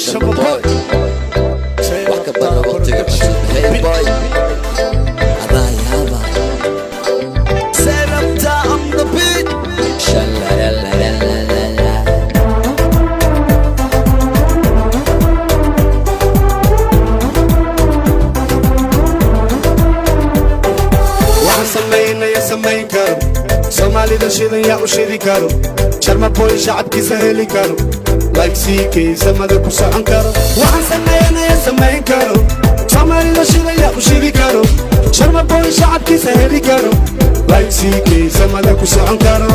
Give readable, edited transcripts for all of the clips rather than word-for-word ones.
Shabba boy. Waka bara waqtiga cusub. Hey boy. Abaay abaay. Set up down on the beat. Shalla la la la la la la. Waxaan sameynaya samayn karo Soomaalida shidan yaa u shidi karo Sharma boy shacabkiisa heli karo Like CK samada ku socon karo Waxaan sameynaya samayn karo Soomaalida shidan yaa u shidi karo Sharma boy shacabkiisa heli karo Like CK samada ku socon karo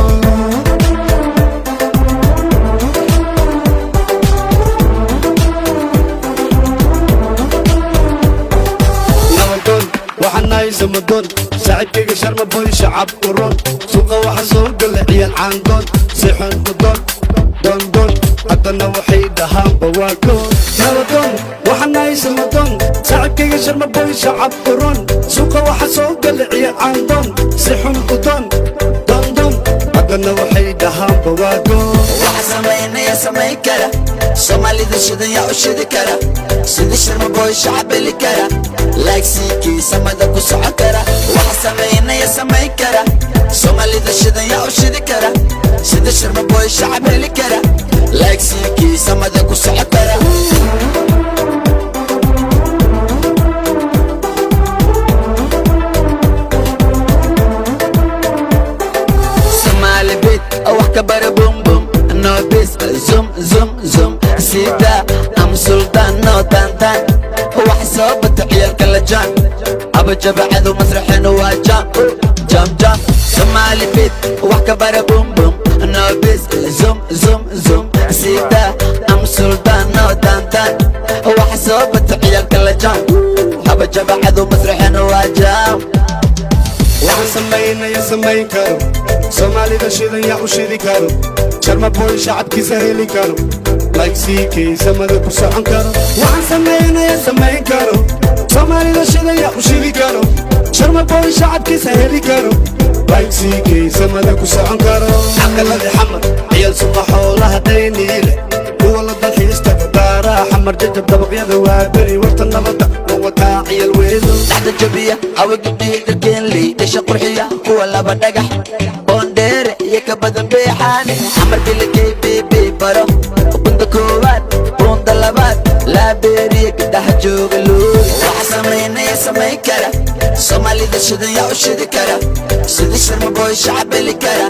waxaan nahay samadoon saaxiibkayga sharma boy shacab uron suuqa waxa soo gala ciyaal caandoon sixon udoon doondoon haddana waxay dhahaanba waa koon samadoon waxaan nahay samadoon saaxiibkayga sharma boy shacab uron suuqa waxa soo gala ciyaal caandoon sixon udoon doondoon haddana waxay dhahaanba waa koon waxa sameynaya samayn kara Soomaalida shidan yaa u shidi kara sida Sharma boy shacab heli kara like CK samada ku socon kara waxa sameynaya samayn kara Soomaalida shidan yaa u shidi kara sida Sharma boy shacab heli kara like CK samada ku socon kara Somali beat wax ka bara boom boom no bis zoom zoom zoom sida am sultan no tantan wax soo bata ciyalka la jaan aba jabacadu masraxina waa jam jam jam Somali beat wax ka bara boom boom no bis zoom zoom zoom sida am sultan no tantan wax soo bata ciyalka la jaan aba jabacadu masraxina waa jam waxaan sameynaya samayn karo Soomaalida shidan yaa u shidi karo Sharma boy shacabkiisa heli karo Like CK samada ku socon karo waxaan sameynaya samayn karo Soomaalida shidan yaa u shidi karo Sharma boy shacabkiisa heli karo Like CK samada ku socon karo caqalada xamar ciyaal suqa xoolaha dayniile kuwa la dalxiista daaraha xamar jajab dabaqyada waa beri warta nabada wataa ciyaal weedo dhaxda jabiya hawa gabdhihi dharkeenley dhasha qurxiya kuwa laba dhagax boondheere iyo ka badan beexaane xamarkii la gey beebe baro bunda koowaad bunda labaad laabeeriya gabdhaha jooga lool waxa sameynaya samayn kara Soomaalida shidan yaa u shidi kara sida Sharma boy shacab heli kara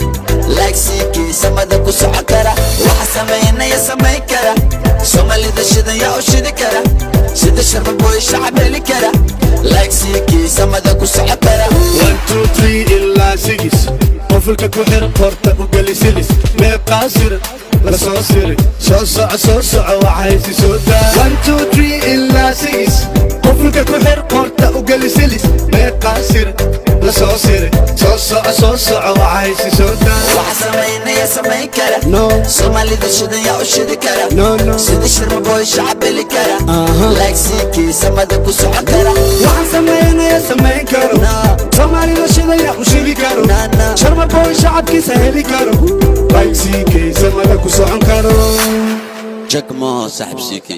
like CK samada ku socon kara waxa sameynaya samayn kara Soomaalida shidan yaa u shidi kara sida Sharma boy shacab heli kara like CK samada ku socon kara 1 2 3 ilaa 6 qofulka ku xir qorta u gali silis mee qaasir la soo siri soo soco waxaysi soo daa 1 2 3 ilaa 6 qofulka ku xir qorta u gali silis mee qaasir la soo siri soo soco waxaysi soo daa waxa sameynaya samayn kara no Soomaalida shidan yaa u shidi kara no no sida Sharma boy shacab heli kara like CK samada ku socon kara waxaan sameynaya samayn karo Soomaalida shidan yaa u shidi karo Sharma boy shacabkiisa heli karo Like CK samada ku socon karo Jack Mo saaxib CK.